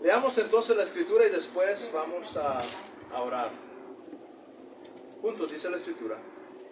Leamos entonces la escritura y después vamos a orar. Juntos dice la escritura.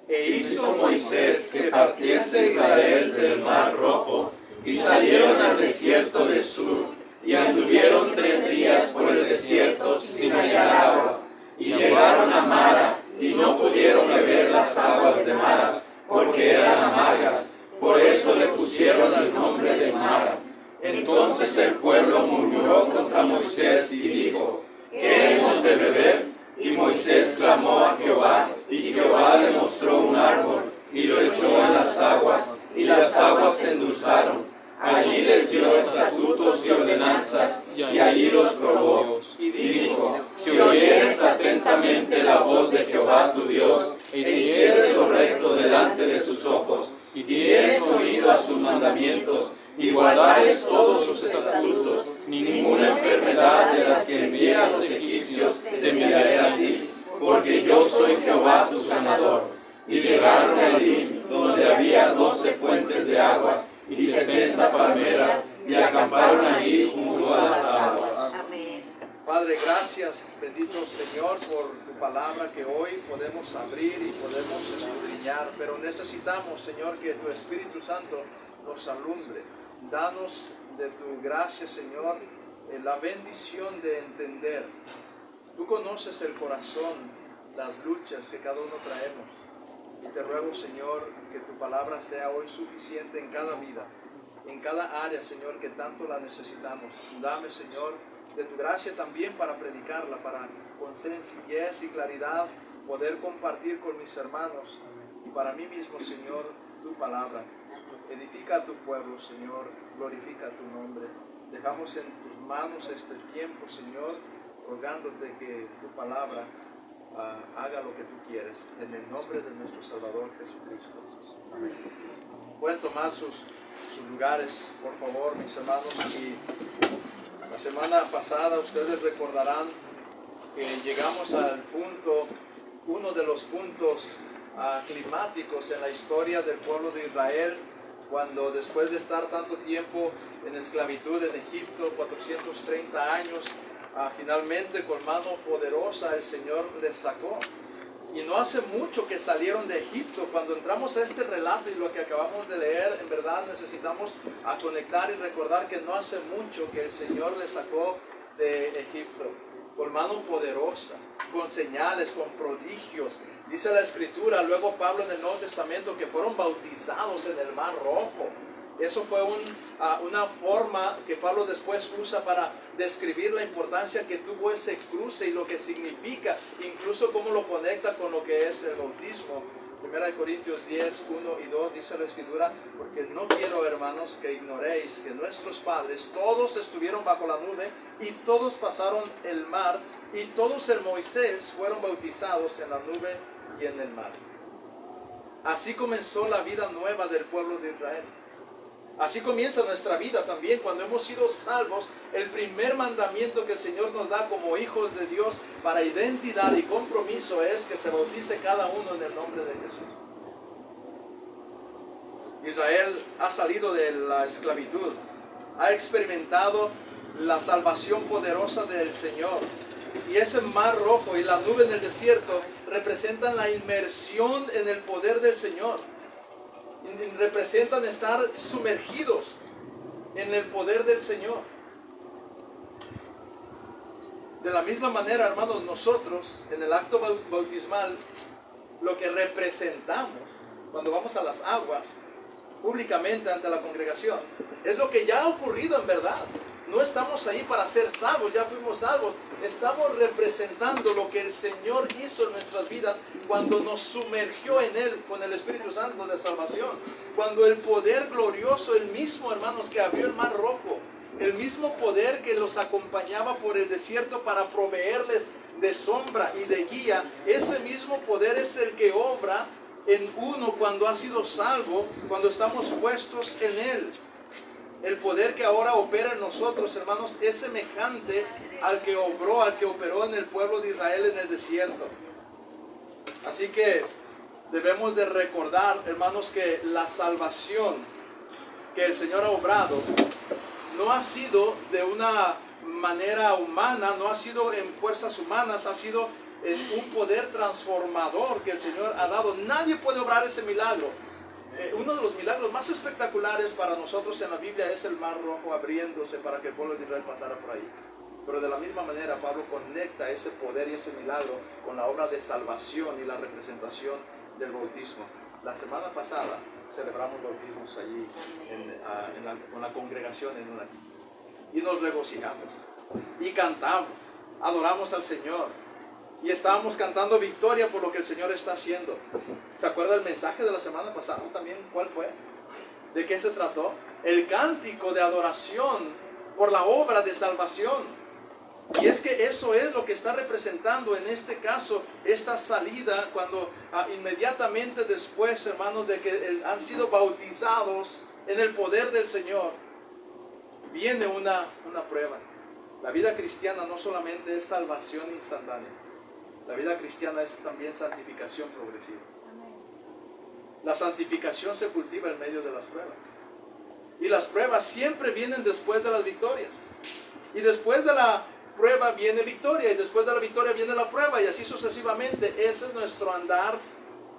E hizo Moisés que partiese Israel del mar Rojo, y salieron al desierto de Sur, y anduvieron 3 días por el desierto sin hallar agua, y llegaron a Mara, y no pudieron beber las aguas de Mara, porque eran amargas, por eso le pusieron el nombre de Mara. Entonces el pueblo murmuró contra Moisés y dijo: ¿qué hemos de beber? Y Moisés clamó a Jehová, y Jehová le mostró un árbol, y lo echó en las aguas, y las aguas se endulzaron. Allí les dio estatutos y ordenanzas, y allí los probó. Y dijo: si oyeres atentamente la voz de Jehová tu Dios, e hicieres lo recto delante de sus ojos, y dieres oído a sus mandamientos, y guardares todos sus estatutos, ninguna enfermedad de las que envié a los egipcios te enviaré a ti, porque yo soy Jehová tu sanador. Y llegaron a Elim, donde había 12 fuentes de aguas, y 70 palmeras, y acamparon allí junto a las aguas. Amén. Padre, gracias, bendito Señor, por tu palabra que hoy podemos abrir y podemos escudriñar, pero necesitamos, Señor, que tu Espíritu Santo nos alumbre. Danos de tu gracia, Señor, la bendición de entender. Tú conoces el corazón, las luchas que cada uno traemos. Y te ruego, Señor, que tu palabra sea hoy suficiente en cada vida, en cada área, Señor, que tanto la necesitamos. Dame, Señor, de tu gracia también para predicarla, para con sencillez y claridad poder compartir con mis hermanos y para mí mismo, Señor, tu palabra. Edifica a tu pueblo, Señor, glorifica tu nombre. Dejamos en tus manos este tiempo, Señor, rogándote que tu palabra haga lo que tú quieres, en el nombre de nuestro Salvador Jesucristo. Amén. Pueden tomar sus lugares, por favor, mis hermanos. Y la semana pasada ustedes recordarán que llegamos al punto, uno de los puntos climáticos en la historia del pueblo de Israel, cuando después de estar tanto tiempo en esclavitud en Egipto, 430 años, finalmente con mano poderosa el Señor les sacó. Y no hace mucho que salieron de Egipto. Cuando entramos a este relato y lo que acabamos de leer, en verdad necesitamos conectar y recordar que no hace mucho que el Señor les sacó de Egipto, con mano poderosa, con señales, con prodigios. Dice la Escritura, luego Pablo en el Nuevo Testamento, que fueron bautizados en el Mar Rojo. Eso fue una forma que Pablo después usa para describir la importancia que tuvo ese cruce y lo que significa, incluso cómo lo conecta con lo que es el bautismo. 1 Corintios 10, 1 y 2 dice la Escritura, porque no quiero, hermanos, que ignoréis que nuestros padres todos estuvieron bajo la nube y todos pasaron el mar y todos en Moisés fueron bautizados en la nube y en el mar. Así comenzó la vida nueva del pueblo de Israel. Así comienza nuestra vida también cuando hemos sido salvos. El primer mandamiento que el Señor nos da como hijos de Dios para identidad y compromiso es que se bautice cada uno en el nombre de Jesús. Israel ha salido de la esclavitud, ha experimentado la salvación poderosa del Señor. Y ese mar rojo y la nube en el desierto representan la inmersión en el poder del Señor. Representan estar sumergidos en el poder del Señor. De la misma manera, hermanos, nosotros en el acto bautismal, lo que representamos cuando vamos a las aguas públicamente ante la congregación, es lo que ya ha ocurrido en verdad. No estamos ahí para ser salvos, ya fuimos salvos. Estamos representando lo que el Señor hizo en nuestras vidas cuando nos sumergió en Él con el Espíritu Santo de salvación. Cuando el poder glorioso, el mismo, hermanos, que abrió el mar rojo, el mismo poder que los acompañaba por el desierto para proveerles de sombra y de guía, ese mismo poder es el que obra en uno cuando ha sido salvo, cuando estamos puestos en Él. El poder que ahora opera en nosotros, hermanos, es semejante al que operó en el pueblo de Israel en el desierto. Así que debemos de recordar, hermanos, que la salvación que el Señor ha obrado no ha sido de una manera humana, no ha sido en fuerzas humanas, ha sido en un poder transformador que el Señor ha dado. Nadie puede obrar ese milagro. Uno de los milagros más espectaculares para nosotros en la Biblia es el mar rojo abriéndose para que el pueblo de Israel pasara por ahí. Pero de la misma manera Pablo conecta ese poder y ese milagro con la obra de salvación y la representación del bautismo. La semana pasada celebramos bautismos allí con la congregación en una, y nos regocijamos y cantamos, adoramos al Señor. Y estábamos cantando victoria por lo que el Señor está haciendo. ¿Se acuerda el mensaje de la semana pasada también? ¿Cuál fue? ¿De qué se trató? El cántico de adoración por la obra de salvación. Y es que eso es lo que está representando en este caso esta salida, cuando inmediatamente después, hermanos, de que han sido bautizados en el poder del Señor, viene una prueba. La vida cristiana no solamente es salvación instantánea. La vida cristiana es también santificación progresiva. La santificación se cultiva en medio de las pruebas. Y las pruebas siempre vienen después de las victorias. Y después de la prueba viene victoria y después de la victoria viene la prueba y así sucesivamente. Ese es nuestro andar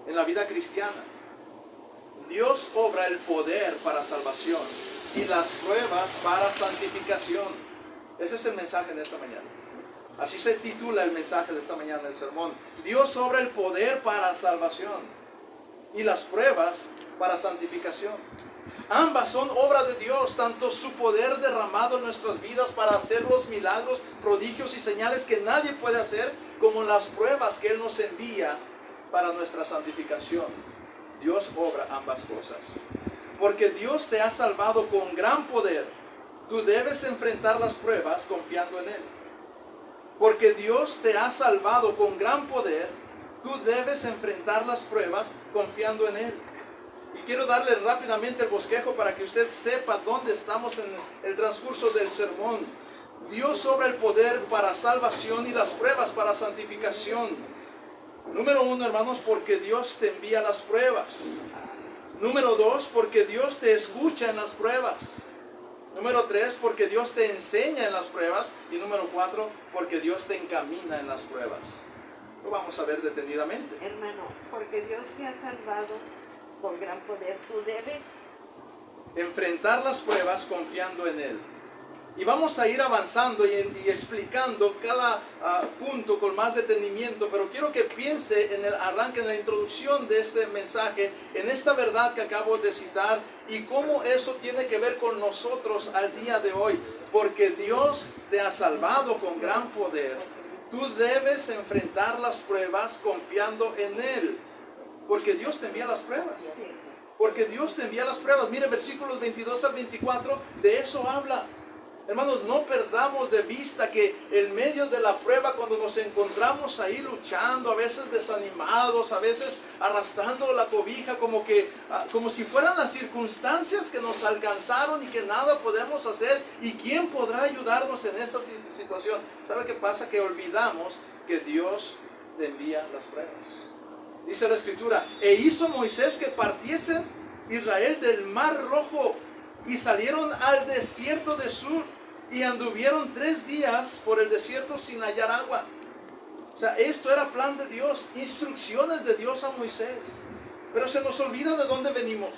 en la vida cristiana. Dios obra el poder para salvación y las pruebas para santificación. Ese es el mensaje de esta mañana. Así se titula el mensaje de esta mañana, el sermón. Dios obra el poder para salvación y las pruebas para santificación. Ambas son obra de Dios, tanto su poder derramado en nuestras vidas para hacer los milagros, prodigios y señales que nadie puede hacer, como las pruebas que Él nos envía para nuestra santificación. Dios obra ambas cosas. Porque Dios te ha salvado con gran poder, tú debes enfrentar las pruebas confiando en Él. Porque Dios te ha salvado con gran poder, tú debes enfrentar las pruebas confiando en Él. Y quiero darle rápidamente el bosquejo para que usted sepa dónde estamos en el transcurso del sermón. Dios obra el poder para salvación y las pruebas para santificación. Número 1, hermanos, porque Dios te envía las pruebas. Número 2, porque Dios te escucha en las pruebas. Número 3, porque Dios te enseña en las pruebas. Y número 4, porque Dios te encamina en las pruebas. Lo vamos a ver detenidamente. Hermano, porque Dios te ha salvado con gran poder, tú debes enfrentar las pruebas confiando en Él. Y vamos a ir avanzando y explicando cada punto con más detenimiento, pero quiero que piense en el arranque, en la introducción de este mensaje, en esta verdad que acabo de citar y cómo eso tiene que ver con nosotros al día de hoy. Porque Dios te ha salvado con gran poder, tú debes enfrentar las pruebas confiando en Él. Porque Dios te envía las pruebas. Porque Dios te envía las pruebas. Mire, versículos 22 al 24, de eso habla. Hermanos, no perdamos de vista que en medio de la prueba, cuando nos encontramos ahí luchando, a veces desanimados, a veces arrastrando la cobija, como si fueran las circunstancias que nos alcanzaron y que nada podemos hacer. ¿Y quién podrá ayudarnos en esta situación? ¿Sabe qué pasa? Que olvidamos que Dios te envía las pruebas. Dice la Escritura: e hizo Moisés que partiesen Israel del mar Rojo y salieron al desierto de Sur y anduvieron 3 días por el desierto sin hallar agua. O sea, esto era plan de Dios, instrucciones de Dios a Moisés. Pero se nos olvida de dónde venimos.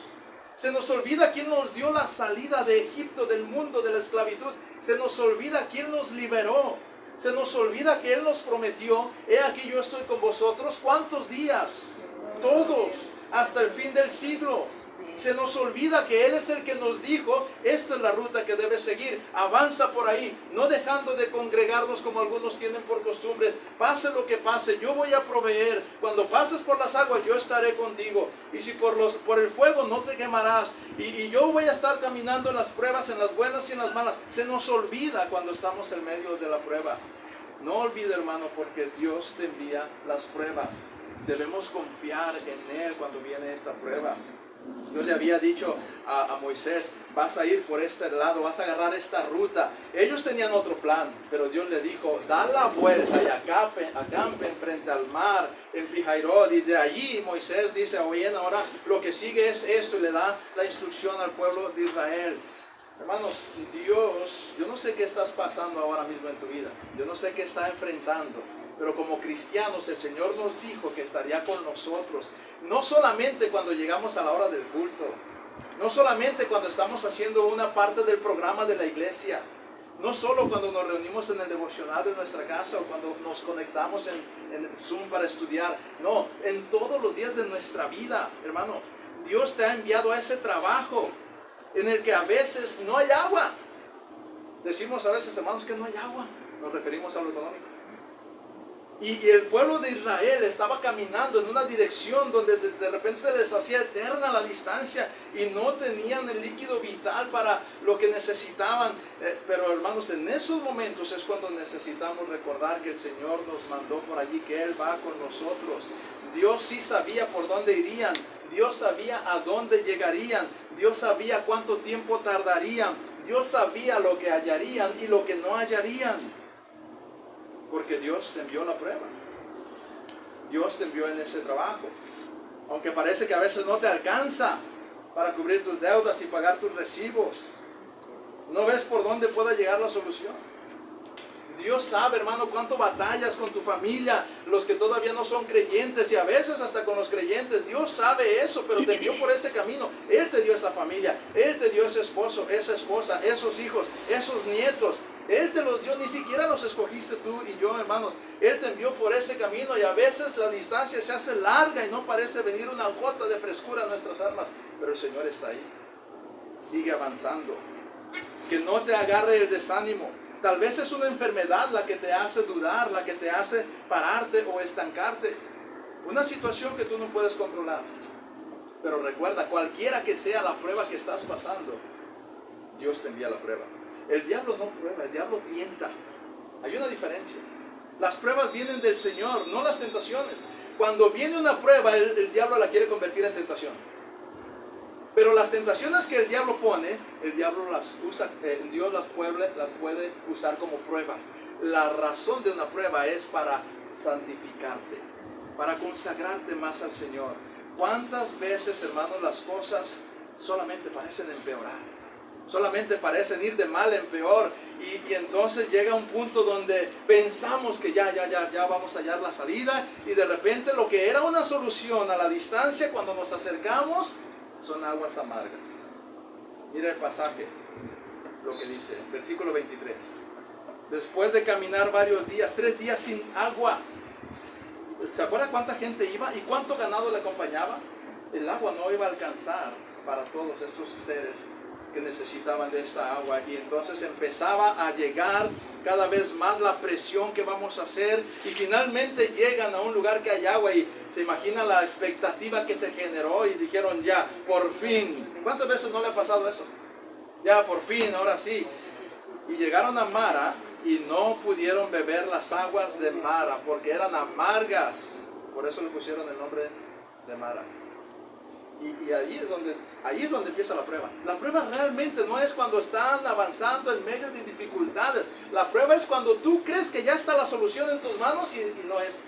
Se nos olvida quién nos dio la salida de Egipto, del mundo de la esclavitud. Se nos olvida quién nos liberó. Se nos olvida que Él nos prometió: he aquí yo estoy con vosotros. ¿Cuántos días? Todos, hasta el fin del siglo. Se nos olvida que Él es el que nos dijo: esta es la ruta que debes seguir, avanza por ahí, no dejando de congregarnos como algunos tienen por costumbres. Pase lo que pase, yo voy a proveer. Cuando pases por las aguas, yo estaré contigo. Y si por el fuego, no te quemarás. Y yo voy a estar caminando en las pruebas, en las buenas y en las malas. Se nos olvida cuando estamos en medio de la prueba. No olvide, hermano, porque Dios te envía las pruebas. Debemos confiar en Él cuando viene esta prueba. Dios le había dicho a Moisés: vas a ir por este lado, vas a agarrar esta ruta. Ellos tenían otro plan, pero Dios le dijo: da la vuelta y acampen frente al mar, en Pihairot. Y de allí Moisés dice: oye, ahora lo que sigue es esto, y le da la instrucción al pueblo de Israel. Hermanos, Dios, yo no sé qué estás pasando ahora mismo en tu vida, yo no sé qué estás enfrentando, pero como cristianos el Señor nos dijo que estaría con nosotros, no solamente cuando llegamos a la hora del culto, no solamente cuando estamos haciendo una parte del programa de la iglesia, no solo cuando nos reunimos en el devocional de nuestra casa o cuando nos conectamos en Zoom para estudiar, no, en todos los días de nuestra vida, hermanos. Dios te ha enviado a ese trabajo en el que a veces no hay agua. Decimos a veces, hermanos, que no hay agua, nos referimos a lo económico. Y el pueblo de Israel estaba caminando en una dirección donde de repente se les hacía eterna la distancia y no tenían el líquido vital para lo que necesitaban. Pero hermanos, en esos momentos es cuando necesitamos recordar que el Señor nos mandó por allí, que Él va con nosotros. Dios sí sabía por dónde irían, Dios sabía a dónde llegarían, Dios sabía cuánto tiempo tardarían, Dios sabía lo que hallarían y lo que no hallarían. Porque Dios te envió la prueba. Dios te envió en ese trabajo. Aunque parece que a veces no te alcanza para cubrir tus deudas y pagar tus recibos. No ves por dónde pueda llegar la solución. Dios sabe, hermano, cuánto batallas con tu familia, los que todavía no son creyentes y a veces hasta con los creyentes. Dios sabe eso, pero te envió por ese camino. Él te dio esa familia, Él te dio ese esposo, esa esposa, esos hijos, esos nietos. Él te los dio, ni siquiera los escogiste tú y yo, hermanos. Él te envió por ese camino y a veces la distancia se hace larga y no parece venir una gota de frescura a nuestras almas. Pero el Señor está ahí. Sigue avanzando. Que no te agarre el desánimo. Tal vez es una enfermedad la que te hace dudar, la que te hace pararte o estancarte. Una situación que tú no puedes controlar. Pero recuerda, cualquiera que sea la prueba que estás pasando, Dios te envía la prueba. El diablo no prueba, el diablo tienta. Hay una diferencia. Las pruebas vienen del Señor, no las tentaciones. Cuando viene una prueba, el diablo la quiere convertir en tentación. Pero las tentaciones que el diablo pone, el diablo las usa, Dios las puede usar como pruebas. La razón de una prueba es para santificarte, para consagrarte más al Señor. ¿Cuántas veces, hermanos, las cosas solamente parecen empeorar? Solamente parecen ir de mal en peor y entonces llega un punto donde pensamos que ya vamos a hallar la salida y de repente lo que era una solución a la distancia, cuando nos acercamos, son aguas amargas. Mira el pasaje, lo que dice, versículo 23. Después de caminar varios días, 3 días sin agua. ¿Se acuerda cuánta gente iba y cuánto ganado le acompañaba? El agua no iba a alcanzar para todos estos seres que necesitaban de esa agua, y entonces empezaba a llegar cada vez más la presión que vamos a hacer, y finalmente llegan a un lugar que hay agua y se imagina la expectativa que se generó y dijeron ya, por fin. ¿Cuántas veces no le ha pasado eso? Ya, por fin, ahora sí. Y llegaron a Mara y no pudieron beber las aguas de Mara porque eran amargas. Por eso le pusieron el nombre de Mara. Y ahí es donde empieza la prueba. La prueba realmente no es cuando están avanzando en medio de dificultades. La prueba es cuando tú crees que ya está la solución en tus manos y no es.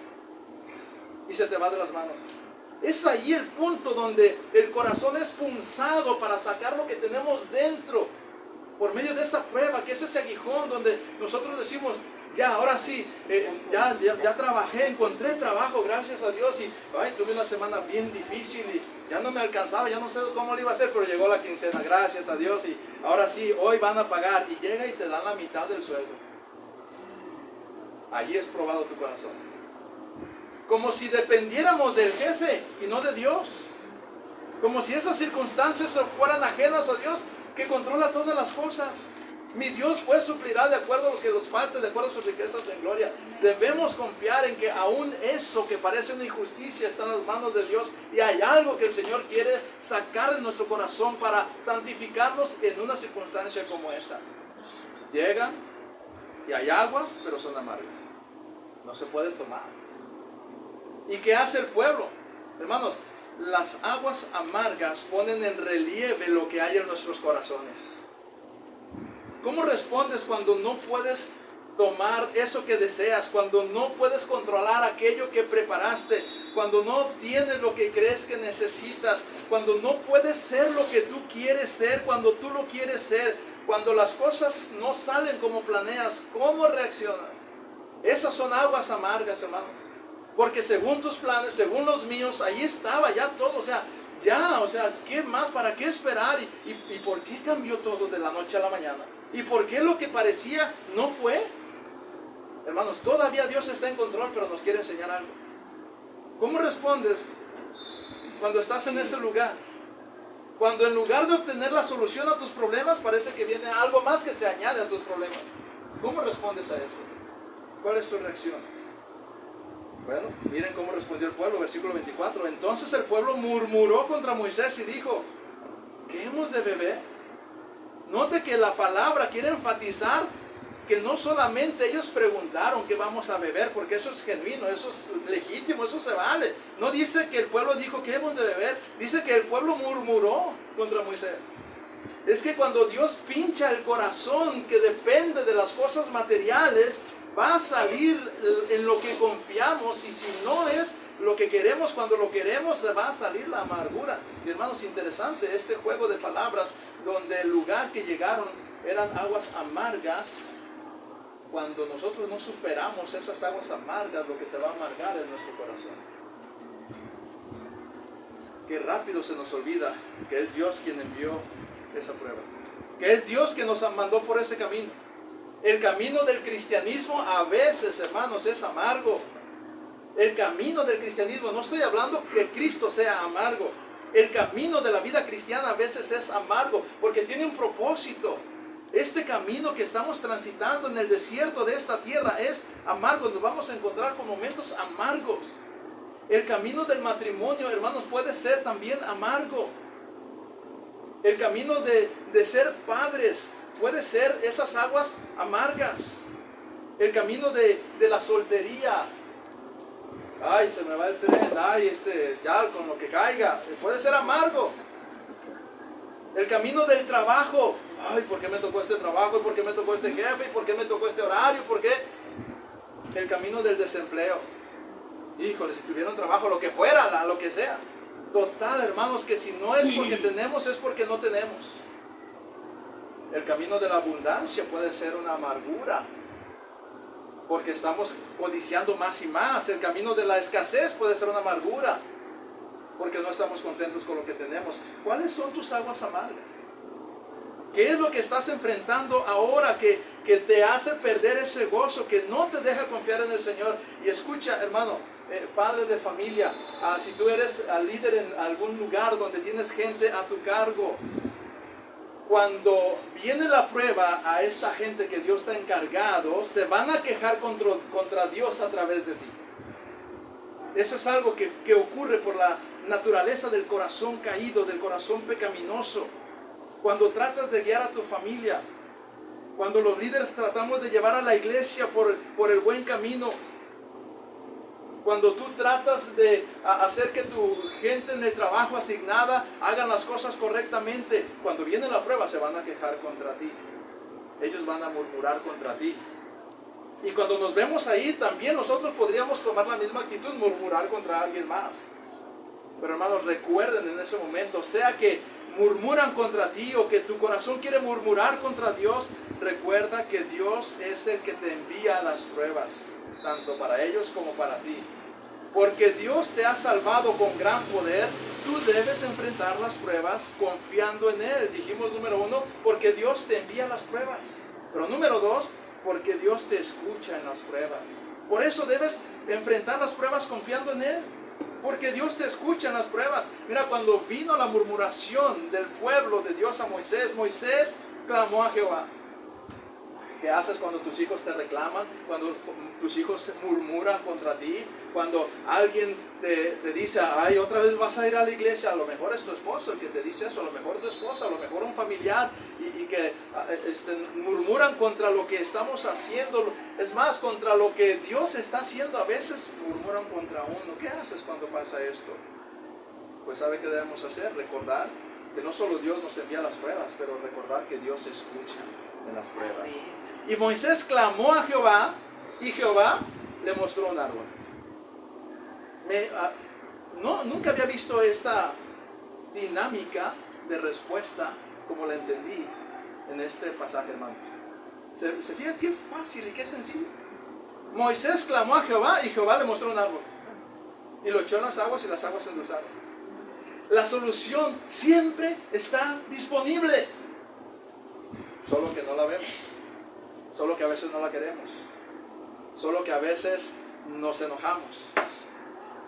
Y se te va de las manos. Es ahí el punto donde el corazón es punzado para sacar lo que tenemos dentro. Por medio de esa prueba, que es ese aguijón donde nosotros decimos, ya, ahora sí, ya trabajé, encontré trabajo, gracias a Dios, y tuve una semana bien difícil y ya no me alcanzaba, ya no sé cómo lo iba a hacer, pero llegó la quincena, gracias a Dios, y ahora sí, hoy van a pagar, y llega y te dan la mitad del sueldo. Allí es probado tu corazón. Como si dependiéramos del jefe y no de Dios. Como si esas circunstancias fueran ajenas a Dios, que controla todas las cosas. Mi Dios pues suplirá de acuerdo a lo que nos falte, de acuerdo a sus riquezas en gloria. Debemos confiar en que aún eso que parece una injusticia está en las manos de Dios, y hay algo que el Señor quiere sacar de nuestro corazón para santificarnos en una circunstancia como esa. Llegan y hay aguas, pero son amargas. No se pueden tomar. ¿Y qué hace el pueblo? Hermanos, las aguas amargas ponen en relieve lo que hay en nuestros corazones. ¿Cómo respondes cuando no puedes tomar eso que deseas? Cuando no puedes controlar aquello que preparaste, cuando no obtienes lo que crees que necesitas, cuando no puedes ser lo que tú quieres ser, cuando tú lo quieres ser, cuando las cosas no salen como planeas, ¿cómo reaccionas? Esas son aguas amargas, hermanos. Porque según tus planes, según los míos, ahí estaba ya todo, ¿qué más? ¿Para qué esperar? ¿Y por qué cambió todo de la noche a la mañana? ¿Y por qué lo que parecía no fue? Hermanos, todavía Dios está en control, pero nos quiere enseñar algo. ¿Cómo respondes cuando estás en ese lugar? Cuando en lugar de obtener la solución a tus problemas, parece que viene algo más que se añade a tus problemas. ¿Cómo respondes a eso? ¿Cuál es tu reacción? Bueno, miren cómo respondió el pueblo, versículo 24. Entonces el pueblo murmuró contra Moisés y dijo, ¿qué hemos de beber? Note que la palabra quiere enfatizar que no solamente ellos preguntaron qué vamos a beber, porque eso es genuino, eso es legítimo, eso se vale. No dice que el pueblo dijo qué hemos de beber, dice que el pueblo murmuró contra Moisés. Es que cuando Dios pincha el corazón que depende de las cosas materiales, va a salir en lo que confiamos, y si no es lo que queremos, cuando lo queremos, se va a salir la amargura. Y hermanos, interesante este juego de palabras, donde el lugar que llegaron eran aguas amargas, cuando nosotros no superamos esas aguas amargas, lo que se va a amargar es nuestro corazón. Qué rápido se nos olvida que es Dios quien envió esa prueba, que es Dios quien nos mandó por ese camino. El camino del cristianismo a veces, hermanos, es amargo. El camino del cristianismo, no estoy hablando que Cristo sea amargo. El camino de la vida cristiana a veces es amargo porque tiene un propósito. Este camino que estamos transitando en el desierto de esta tierra es amargo. Nos vamos a encontrar con momentos amargos. El camino del matrimonio, hermanos, puede ser también amargo. El camino de ser padres puede ser esas aguas amargas. El camino de la soltería. Ay, se me va el tren. Ay, ya con lo que caiga. Puede ser amargo. El camino del trabajo. Ay, ¿por qué me tocó este trabajo? ¿Y por qué me tocó este jefe? ¿Y por qué me tocó este horario? ¿Por qué? El camino del desempleo. Híjole, si tuvieron trabajo, lo que fuera, lo que sea. Total, hermanos, que si no es porque tenemos, es porque no tenemos. El camino de la abundancia puede ser una amargura, porque estamos codiciando más y más. El camino de la escasez puede ser una amargura, porque no estamos contentos con lo que tenemos. ¿Cuáles son tus aguas amargas? ¿Qué es lo que estás enfrentando ahora que te hace perder ese gozo, que no te deja confiar en el Señor? Y escucha, hermano, padre de familia, si tú eres líder en algún lugar donde tienes gente a tu cargo, cuando viene la prueba a esta gente que Dios está encargado, se van a quejar contra Dios a través de ti. Eso es algo que ocurre por la naturaleza del corazón caído, del corazón pecaminoso. Cuando tratas de guiar a tu familia, cuando los líderes tratamos de llevar a la iglesia por el buen camino, cuando tú tratas de hacer que tu gente en el trabajo asignada hagan las cosas correctamente, cuando viene la prueba se van a quejar contra ti. Ellos van a murmurar contra ti. Y cuando nos vemos ahí, también nosotros podríamos tomar la misma actitud, murmurar contra alguien más. Pero hermanos, recuerden en ese momento, sea que murmuran contra ti o que tu corazón quiere murmurar contra Dios, recuerda que Dios es el que te envía las pruebas, tanto para ellos como para ti. Porque Dios te ha salvado con gran poder, tú debes enfrentar las pruebas confiando en Él. Dijimos número 1, porque Dios te envía las pruebas. Pero número 2, porque Dios te escucha en las pruebas. Por eso debes enfrentar las pruebas confiando en Él. Porque Dios te escucha en las pruebas. Mira, cuando vino la murmuración del pueblo de Dios a Moisés, Moisés clamó a Jehová. ¿Qué haces cuando tus hijos te reclaman? Cuando tus hijos murmuran contra ti. Cuando alguien te dice, ay, otra vez vas a ir a la iglesia. A lo mejor es tu esposo el que te dice eso. A lo mejor tu esposa, a lo mejor un familiar. Y que murmuran contra lo que estamos haciendo. Es más, contra lo que Dios está haciendo. A veces murmuran contra uno. ¿Qué haces cuando pasa esto? Pues ¿sabe qué debemos hacer? Recordar que no solo Dios nos envía las pruebas, pero recordar que Dios escucha en las pruebas. Y Moisés clamó a Jehová, y Jehová le mostró un árbol. Nunca había visto esta dinámica de respuesta como la entendí en este pasaje, hermano. ¿Se fijan qué fácil y qué sencillo? Moisés clamó a Jehová y Jehová le mostró un árbol. Y lo echó en las aguas y las aguas se endulzaron. La solución siempre está disponible. Solo que no la vemos. Solo que a veces no la queremos. Solo que a veces nos enojamos.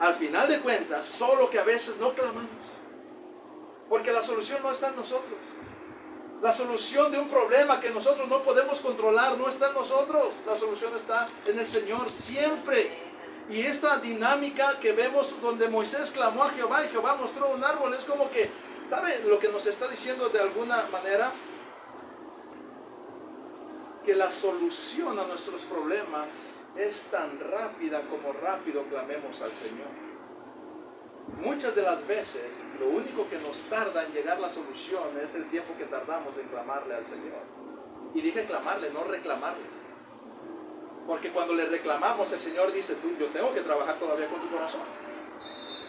Al final de cuentas, solo que a veces no clamamos. Porque la solución no está en nosotros. La solución de un problema que nosotros no podemos controlar no está en nosotros. La solución está en el Señor siempre. Y esta dinámica que vemos donde Moisés clamó a Jehová y Jehová mostró un árbol, es como que, ¿sabe lo que nos está diciendo de alguna manera? Que la solución a nuestros problemas es tan rápida como rápido clamemos al Señor. Muchas de las veces, lo único que nos tarda en llegar la solución es el tiempo que tardamos en clamarle al Señor. Y dije clamarle, no reclamarle. Porque cuando le reclamamos, el Señor dice, yo tengo que trabajar todavía con tu corazón.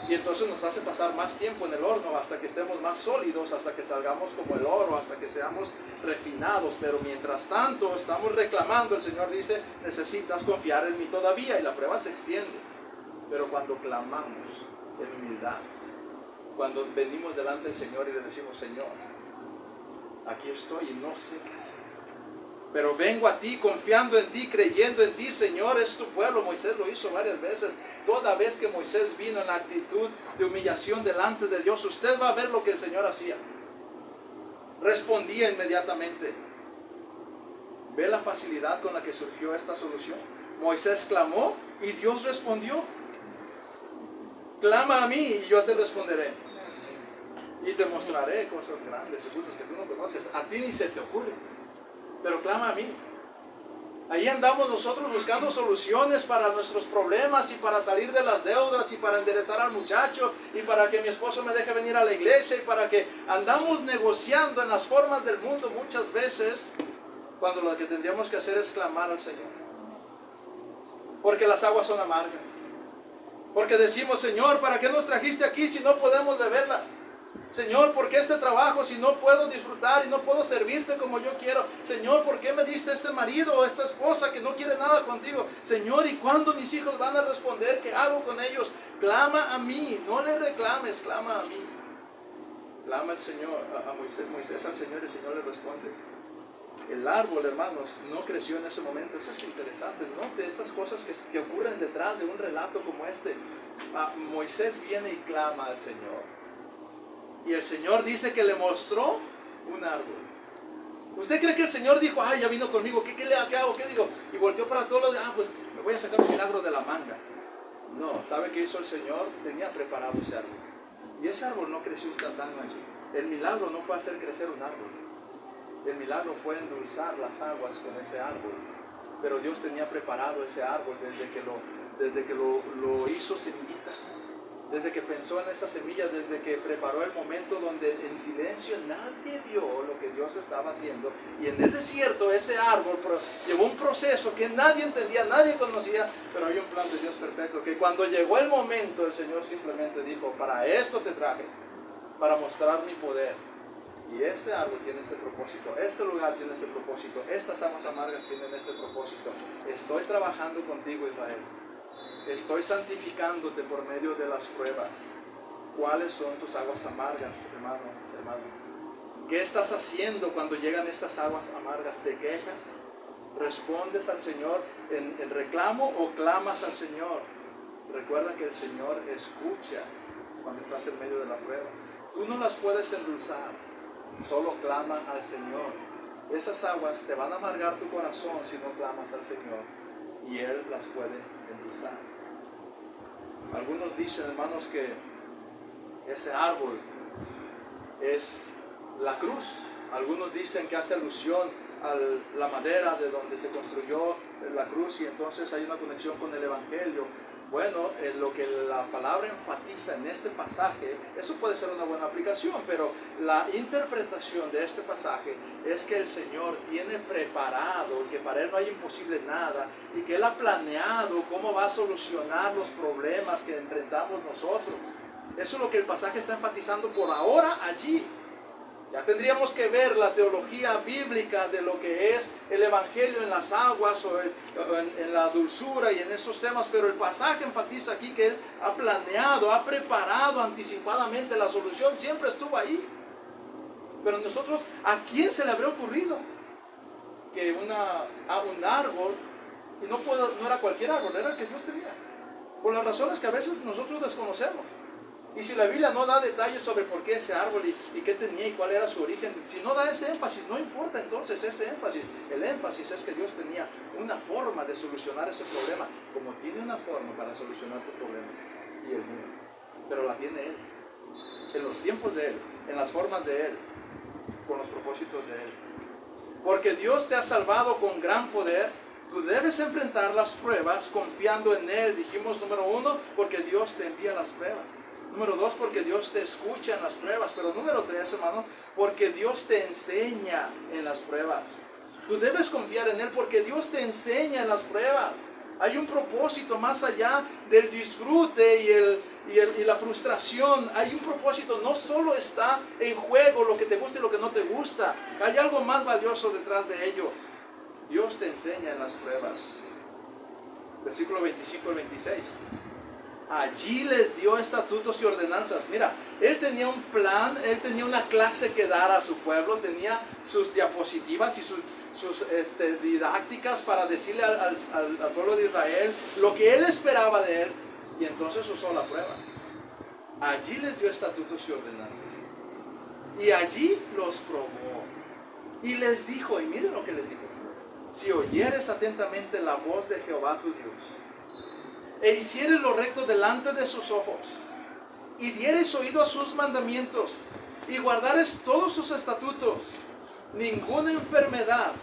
Y entonces nos hace pasar más tiempo en el horno hasta que estemos más sólidos, hasta que salgamos como el oro, hasta que seamos refinados. Pero mientras tanto estamos reclamando, el Señor dice, necesitas confiar en mí todavía, y la prueba se extiende. Pero cuando clamamos en humildad, cuando venimos delante del Señor y le decimos, Señor, aquí estoy y no sé qué hacer, pero vengo a ti confiando en ti, creyendo en ti, Señor, es tu pueblo. Moisés lo hizo varias veces. Toda vez que Moisés vino en la actitud de humillación delante de Dios, usted va a ver lo que el Señor hacía. Respondía inmediatamente. ¿Ve la facilidad con la que surgió esta solución? Moisés clamó y Dios respondió. Clama a mí y yo te responderé. Y te mostraré cosas grandes, ocultas que tú no conoces. A ti ni se te ocurre. Pero clama a mí. Ahí andamos nosotros buscando soluciones para nuestros problemas y para salir de las deudas y para enderezar al muchacho y para que mi esposo me deje venir a la iglesia y para que andamos negociando en las formas del mundo muchas veces, cuando lo que tendríamos que hacer es clamar al Señor. Porque las aguas son amargas. Porque decimos, Señor, ¿para qué nos trajiste aquí si no podemos beberlas? Señor, ¿por qué este trabajo si no puedo disfrutar y no puedo servirte como yo quiero? Señor, ¿por qué me diste este marido o esta esposa que no quiere nada contigo? Señor, ¿y cuándo mis hijos van a responder? ¿Qué hago con ellos? Clama a mí, no le reclames, clama a mí. Clama el Señor, a Moisés al Señor, y el Señor le responde. El árbol, hermanos, no creció en ese momento. Eso es interesante. Note estas cosas que ocurren detrás de un relato como este. Moisés viene y clama al Señor. Y el Señor dice que le mostró un árbol. ¿Usted cree que el Señor dijo, ay, ya vino conmigo, ¿qué hago? ¿Qué digo? Y volteó para todos los demás, pues me voy a sacar un milagro de la manga. No, ¿sabe qué hizo el Señor? Tenía preparado ese árbol. Y ese árbol no creció instantáneo allí. El milagro no fue hacer crecer un árbol. El milagro fue endulzar las aguas con ese árbol. Pero Dios tenía preparado ese árbol desde que lo hizo semillita. Desde que pensó en esa semilla, desde que preparó el momento donde en silencio nadie vio lo que Dios estaba haciendo. Y en el desierto ese árbol llevó un proceso que nadie entendía, nadie conocía, pero hay un plan de Dios perfecto, que cuando llegó el momento el Señor simplemente dijo, para esto te traje, para mostrar mi poder. Y este árbol tiene este propósito, este lugar tiene este propósito, estas aguas amargas tienen este propósito. Estoy trabajando contigo, Israel. Estoy santificándote por medio de las pruebas. ¿Cuáles son tus aguas amargas, hermano? ¿Qué estás haciendo cuando llegan estas aguas amargas? ¿Te quejas? ¿Respondes al Señor en reclamo o clamas al Señor? Recuerda que el Señor escucha cuando estás en medio de la prueba. Tú no las puedes endulzar, solo clama al Señor. Esas aguas te van a amargar tu corazón si no clamas al Señor, y Él las puede endulzar. Algunos dicen, hermanos, que ese árbol es la cruz. Algunos dicen que hace alusión a la madera de donde se construyó la cruz, y entonces hay una conexión con el Evangelio. Bueno, lo que la palabra enfatiza en este pasaje, eso puede ser una buena aplicación, pero la interpretación de este pasaje es que el Señor tiene preparado, que para Él no hay imposible nada, y que Él ha planeado cómo va a solucionar los problemas que enfrentamos nosotros. Eso es lo que el pasaje está enfatizando por ahora allí. Ya tendríamos que ver la teología bíblica de lo que es el Evangelio en las aguas o en la dulzura y en esos temas, pero el pasaje enfatiza aquí que Él ha planeado, ha preparado anticipadamente la solución, siempre estuvo ahí. Pero nosotros, ¿a quién se le habría ocurrido que un árbol, y no era cualquier árbol, era el que Dios tenía? Por las razones que a veces nosotros desconocemos. Y si la Biblia no da detalles sobre por qué ese árbol y qué tenía y cuál era su origen, si no da ese énfasis, no importa entonces ese énfasis. El énfasis es que Dios tenía una forma de solucionar ese problema, como tiene una forma para solucionar tu problema y el mío. Pero la tiene Él, en los tiempos de Él, en las formas de Él, con los propósitos de Él. Porque Dios te ha salvado con gran poder. Tú debes enfrentar las pruebas confiando en Él. Dijimos, número 1, porque Dios te envía las pruebas. Número 2, porque Dios te escucha en las pruebas. Pero número 3, hermano, porque Dios te enseña en las pruebas. Tú debes confiar en Él porque Dios te enseña en las pruebas. Hay un propósito más allá del disfrute y y la frustración, hay un propósito. No solo está en juego lo que te gusta y lo que no te gusta. Hay algo más valioso detrás de ello. Dios te enseña en las pruebas. Versículo 25 al 26. Allí les dio estatutos y ordenanzas. Mira, él tenía un plan, él tenía una clase que dar a su pueblo, tenía sus diapositivas y sus didácticas para decirle al pueblo de Israel lo que él esperaba de él. Y entonces usó la prueba. Allí les dio estatutos y ordenanzas. Y allí los probó. Y les dijo, y miren lo que les dijo: si oyeres atentamente la voz de Jehová tu Dios, e hicieres lo recto delante de sus ojos, y dieres oído a sus mandamientos, y guardares todos sus estatutos, ninguna enfermedad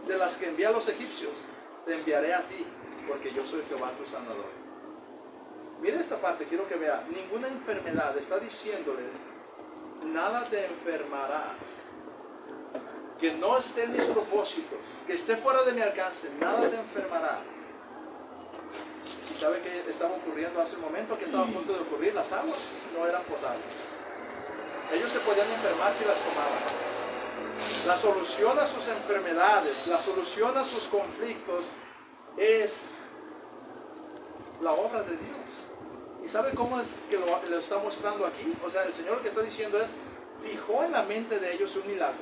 de las que envié a los egipcios te enviaré a ti, porque yo soy Jehová tu sanador. Mira esta parte, quiero que vea. Ninguna enfermedad, está diciéndoles, nada te enfermará que no esté en mis propósitos, que esté fuera de mi alcance. Nada te enfermará. ¿Y sabe qué estaba ocurriendo hace un momento? Que estaba a punto de ocurrir. Las aguas no eran potables. Ellos se podían enfermar si las tomaban. La solución a sus enfermedades, la solución a sus conflictos es la obra de Dios. ¿Y sabe cómo es que lo está mostrando aquí? O sea, el Señor lo que está diciendo es, fijó en la mente de ellos un milagro,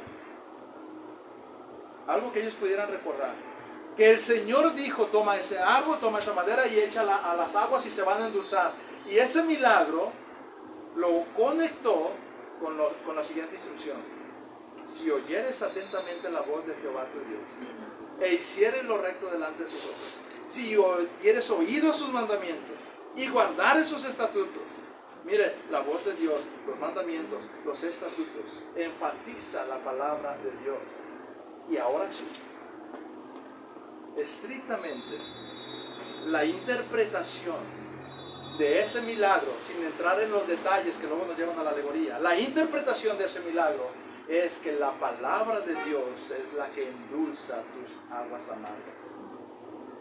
algo que ellos pudieran recordar. Que el Señor dijo, toma ese árbol, toma esa madera y échala a las aguas y se van a endulzar. Y ese milagro lo conectó con la siguiente instrucción: si oyeres atentamente la voz de Jehová tu Dios, e hicieres lo recto delante de sus ojos, si hubieres oído sus mandamientos y guardares sus estatutos. Mire, la voz de Dios, los mandamientos, los estatutos, enfatiza la palabra de Dios. Y ahora sí, estrictamente, la interpretación de ese milagro, sin entrar en los detalles que luego nos llevan a la alegoría, la interpretación de ese milagro es que la palabra de Dios es la que endulza tus aguas amargas.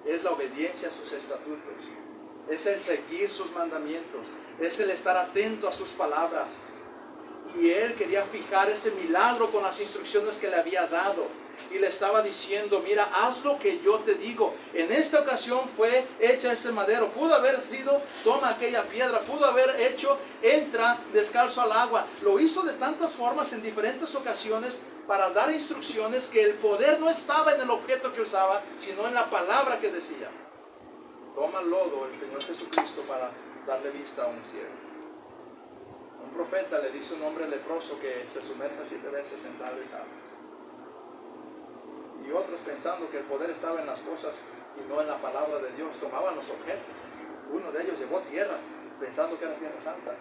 Es la obediencia a sus estatutos, es el seguir sus mandamientos, es el estar atento a sus palabras. Y él quería fijar ese milagro con las instrucciones que le había dado. Y le estaba diciendo, mira, haz lo que yo te digo. En esta ocasión fue hecha ese madero. Pudo haber sido, toma aquella piedra. Pudo haber hecho, entra descalzo al agua. Lo hizo de tantas formas en diferentes ocasiones para dar instrucciones que el poder no estaba en el objeto que usaba, sino en la palabra que decía. Toma el lodo el Señor Jesucristo para darle vista a un ciego. Un profeta le dice a un hombre leproso que se sumerja 7 veces en tales aguas. Y otros, pensando que el poder estaba en las cosas y no en la palabra de Dios, tomaban los objetos. Uno de ellos llevó tierra, pensando que era tierra santa.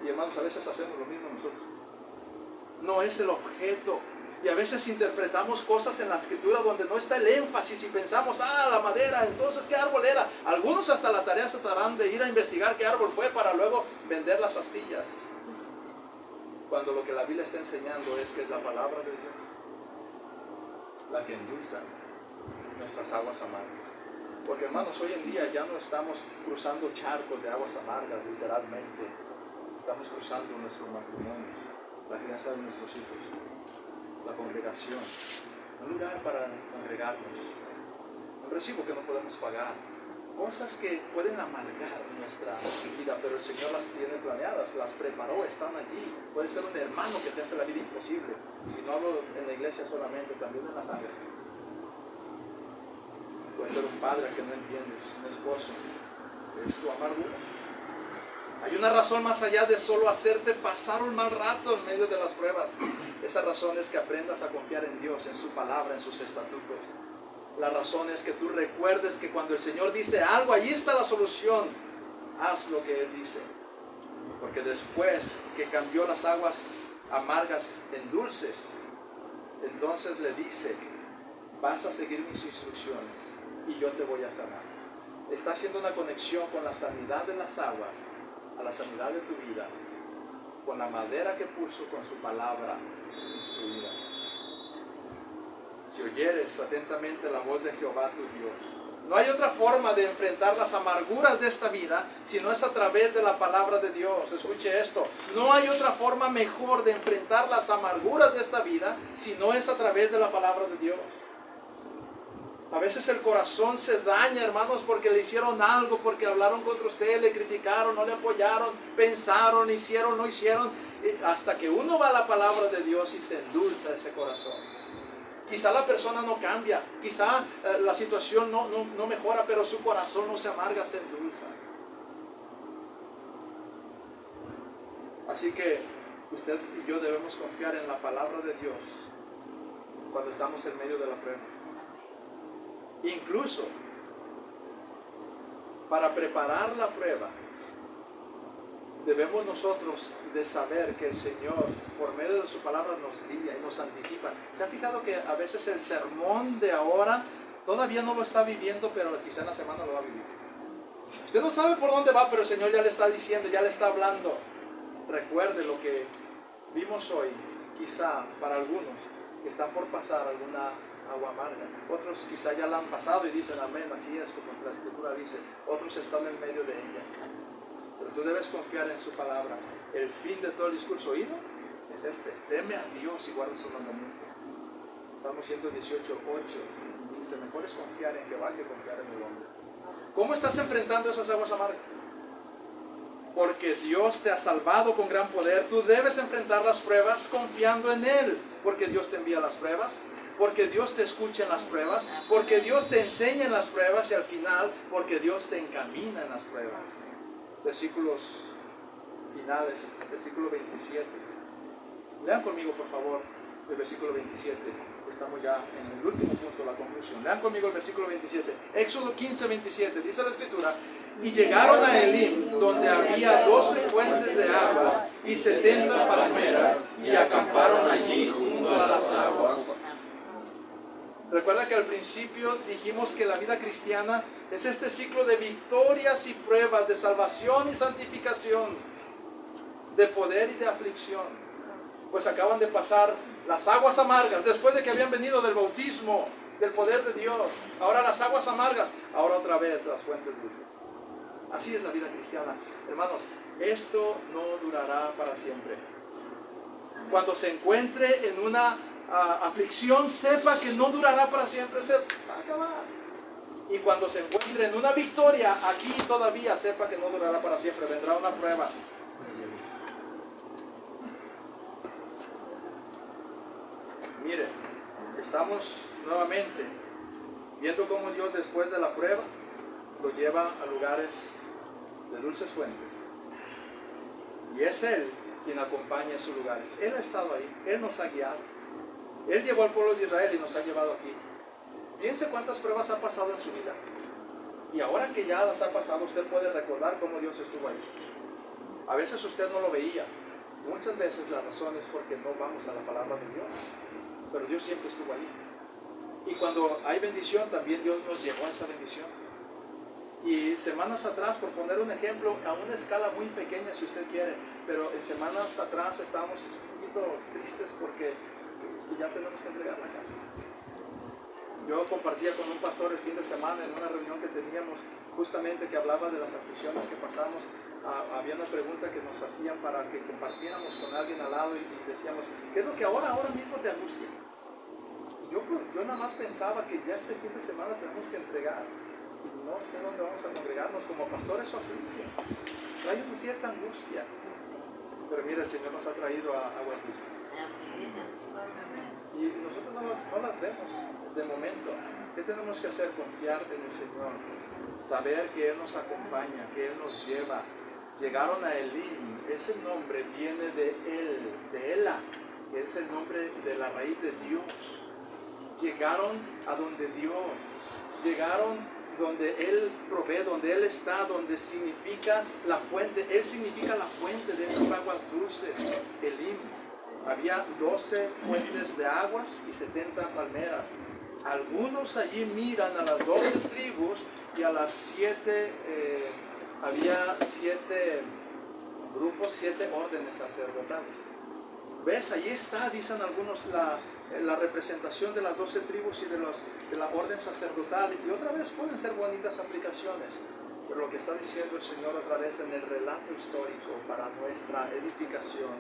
Y hermanos, a veces hacemos lo mismo nosotros. No es el objeto. Y a veces interpretamos cosas en la escritura donde no está el énfasis y pensamos, la madera, entonces ¿qué árbol era? Algunos hasta la tarea se darán de ir a investigar qué árbol fue para luego vender las astillas. Cuando lo que la Biblia está enseñando es que es la palabra de Dios la que endulza nuestras aguas amargas. Porque hermanos, hoy en día ya no estamos cruzando charcos de aguas amargas, literalmente. Estamos cruzando nuestros matrimonios, la crianza de nuestros hijos, la congregación, un lugar para congregarnos, un recibo que no podemos pagar, cosas que pueden amargar nuestra vida, pero el Señor las tiene planeadas, las preparó, están allí. Puede ser un hermano que te hace la vida imposible, y no hablo en la iglesia solamente, también en la sangre. Puede ser un padre que no entiendes, un esposo, que es tu amargura. Hay una razón más allá de solo hacerte pasar un mal rato en medio de las pruebas. Esa razón es que aprendas a confiar en Dios, en su palabra, en sus estatutos. La razón es que tú recuerdes que cuando el Señor dice algo, allí está la solución. Haz lo que Él dice. Porque después que cambió las aguas amargas en dulces, entonces le dice, vas a seguir mis instrucciones y yo te voy a sanar. Está haciendo una conexión con la sanidad de las aguas a la sanidad de tu vida, con la madera que puso con su palabra instruida. Si oyeres atentamente la voz de Jehová tu Dios No hay otra forma de enfrentar las amarguras de esta vida si no es a través de la palabra de Dios. Escuche esto. No hay otra forma mejor de enfrentar las amarguras de esta vida si no es a través de la palabra de Dios. A veces el corazón se daña, hermanos, porque le hicieron algo, porque hablaron contra usted, le criticaron, no le apoyaron, pensaron, hicieron, no hicieron. Hasta que uno va a la palabra de Dios y se endulza ese corazón. Quizá la persona no cambia, quizá la situación no mejora, pero su corazón no se amarga, se endulza. Así que usted y yo debemos confiar en la palabra de Dios cuando estamos en medio de la prueba. Incluso para preparar la prueba, debemos nosotros de saber que el Señor, por medio de su palabra, nos guía y nos anticipa. ¿Se ha fijado que a veces el sermón de ahora todavía no lo está viviendo, pero quizá en la semana lo va a vivir? Usted no sabe por dónde va, pero el Señor ya le está diciendo, ya le está hablando. Recuerde lo que vimos hoy, quizá para algunos que están por pasar alguna agua amarga. Otros quizá ya la han pasado y dicen amén, así es como la Escritura dice. Otros están en medio de ella. Pero tú debes confiar en su palabra. El fin de todo el discurso oído es este: teme a Dios y guarda sus mandamientos. Salmo 118, 8 dice: mejor es confiar en Jehová que confiar en el hombre. ¿Cómo estás enfrentando esas aguas amargas? Porque Dios te ha salvado con gran poder. Tú debes enfrentar las pruebas confiando en Él. Porque Dios te envía las pruebas, porque Dios te escucha en las pruebas, porque Dios te enseña en las pruebas y al final porque Dios te encamina en las pruebas. Versículos finales, versículo 27. Lean conmigo, por favor, el versículo 27. Estamos ya en el último punto, la conclusión. Lean conmigo el versículo 27. Éxodo 15, 27. Dice la Escritura: y llegaron a Elim, donde había 12 fuentes de aguas y 70 palmeras, y acamparon allí junto a las aguas. Recuerda que al principio dijimos que la vida cristiana es este ciclo de victorias y pruebas, de salvación y santificación, de poder y de aflicción. Pues acaban de pasar las aguas amargas, después de que habían venido del bautismo, del poder de Dios. Ahora las aguas amargas, ahora otra vez las fuentes dulces. Así es la vida cristiana. Hermanos, esto no durará para siempre. Cuando se encuentre en una aflicción, sepa que no durará para siempre, se va a acabar. Y cuando se encuentre en una victoria aquí todavía, sepa que no durará para siempre, vendrá una prueba. Mire, estamos nuevamente viendo cómo Dios, después de la prueba, lo lleva a lugares de dulces fuentes. Y es Él quien acompaña esos lugares. Él ha estado ahí, Él nos ha guiado. Él llevó al pueblo de Israel y nos ha llevado aquí. Piense cuántas pruebas ha pasado en su vida. Y ahora que ya las ha pasado, usted puede recordar cómo Dios estuvo ahí. A veces usted no lo veía. Muchas veces la razón es porque no vamos a la palabra de Dios. Pero Dios siempre estuvo ahí. Y cuando hay bendición, también Dios nos llevó a esa bendición. Y semanas atrás, por poner un ejemplo, a una escala muy pequeña si usted quiere, pero en semanas atrás estábamos un poquito tristes porque ya tenemos que entregar la casa. Yo compartía con un pastor el fin de semana en una reunión que teníamos, justamente que hablaba de las aflicciones que pasamos. Había una pregunta que nos hacían para que compartiéramos con alguien al lado y decíamos: ¿qué es lo que ahora mismo te angustia? Y yo nada más pensaba que ya este fin de semana tenemos que entregar y no sé dónde vamos a congregarnos. Como pastores eso aflige. Hay una cierta angustia, pero mira, el Señor nos ha traído a aguas dulces. Y nosotros no las vemos de momento. ¿Qué tenemos que hacer? Confiar en el Señor, saber que Él nos acompaña, que Él nos lleva. Llegaron a Elim. Ese nombre viene de Él, de Ela, que es el nombre de la raíz de Dios. Llegaron a donde Dios, llegaron donde Él provee, donde Él está, donde significa la fuente. Él significa la fuente de esas aguas dulces. Elim. Había 12 fuentes de aguas y 70 palmeras. Algunos allí miran a las 12 tribus y a las 7, había 7 grupos, 7 órdenes sacerdotales. ¿Ves? Allí está, dicen algunos, la representación de las 12 tribus y de la orden sacerdotal, y otra vez pueden ser bonitas aplicaciones, pero lo que está diciendo el Señor otra vez en el relato histórico para nuestra edificación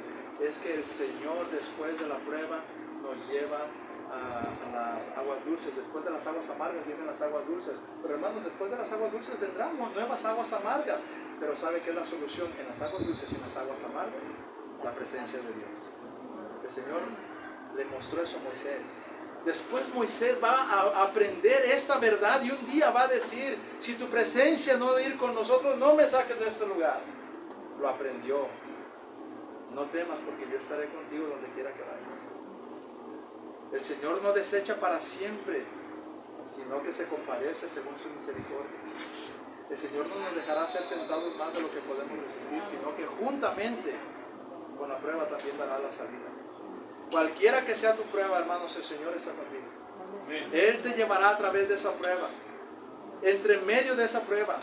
es que el Señor, después de la prueba, nos lleva a las aguas dulces. Después de las aguas amargas vienen las aguas dulces, pero hermanos, después de las aguas dulces vendrán nuevas aguas amargas. Pero ¿sabe qué es la solución en las aguas dulces y en las aguas amargas? La presencia de Dios. El Señor le mostró eso a Moisés. Después Moisés va a aprender esta verdad y un día va a decir: si tu presencia no de ir con nosotros, no me saques de este lugar. Lo aprendió. No temas, porque yo estaré contigo donde quiera que vayas. El Señor no desecha para siempre, sino que se compadece según su misericordia. El Señor no nos dejará ser tentados más de lo que podemos resistir, sino que juntamente con la prueba también dará la salida. Cualquiera que sea tu prueba, hermanos, el Señor está contigo. Él te llevará a través de esa prueba, entre medio de esa prueba,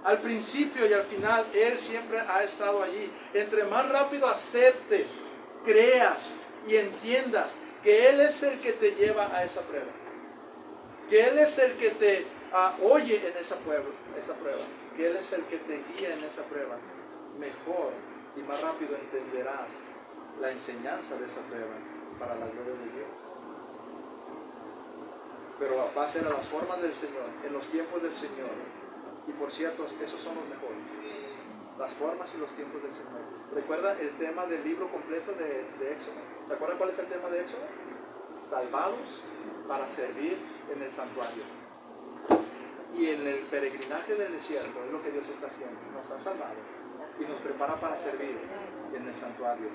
al principio y al final. Él siempre ha estado allí. Entre más rápido aceptes, creas y entiendas que Él es el que te lleva a esa prueba, que Él es el que te oye en esa prueba, que Él es el que te guía en esa prueba, mejor y más rápido entenderás la enseñanza de esa prueba para la gloria de Dios. Pero va a ser a las formas del Señor, en los tiempos del Señor. Y por cierto, esos son los mejores, las formas y los tiempos del Señor. ¿Recuerda el tema del libro completo de Éxodo? ¿Se acuerdan cuál es el tema de Éxodo? Salvados para servir en el santuario. Y en el peregrinaje del desierto es lo que Dios está haciendo. Nos ha salvado y nos prepara para servir en el santuario.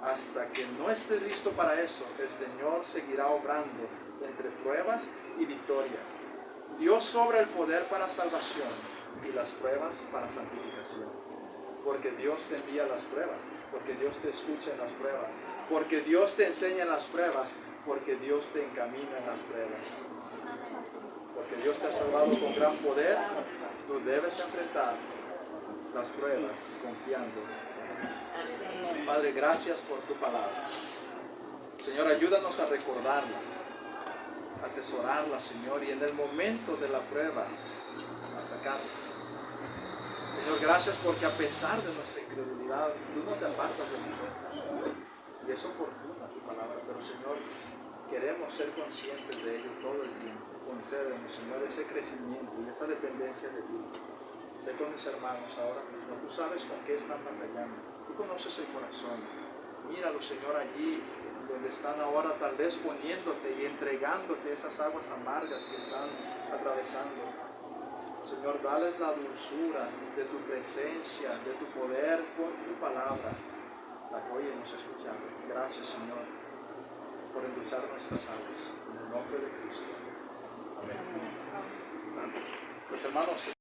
Hasta que no estés listo para eso, el Señor seguirá obrando entre pruebas y victorias. Dios sobra el poder para salvación y las pruebas para santificación. Porque Dios te envía las pruebas, porque Dios te escucha en las pruebas, porque Dios te enseña en las pruebas, porque Dios te encamina en las pruebas. Porque Dios te ha salvado con gran poder. Tú debes enfrentar las pruebas confiando. Padre, gracias por tu palabra. Señor, ayúdanos a recordarla, a atesorarla, Señor, y en el momento de la prueba a sacarla. Señor, gracias porque a pesar de nuestra incredulidad, tú no te apartas de nosotros. Y es oportuna tu palabra, pero Señor, queremos ser conscientes de ello todo el tiempo. Concédenos, Señor, ese crecimiento y esa dependencia de ti. Sé con mis hermanos ahora mismo. Tú sabes con qué están batallando. Tú conoces el corazón. Míralo, Señor, allí donde están ahora tal vez poniéndote y entregándote esas aguas amargas que están atravesando. Señor, dales la dulzura de tu presencia, de tu poder con tu palabra, la que hoy hemos escuchado. Gracias, Señor, por endulzar nuestras aguas. En el nombre de Cristo. Amén. Pues hermanos,